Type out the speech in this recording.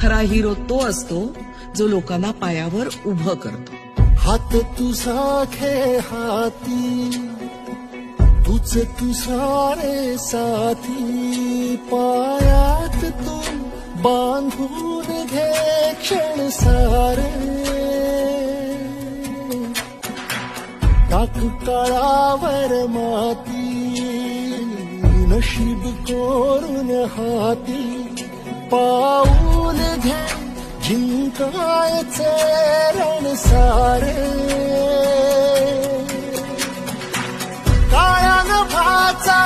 खरा हिरो तो असतो जो लोकांना पायावर उभं करतो. हात तुझा खे हाती, तुझे तुझारे साथी, पायात तू बांधून घे क्षण सारे. टाक काळावर माती, नशीब कोरून हाती, पाऊल घे जिंकायचे रण सारे. काळ्या नभाचा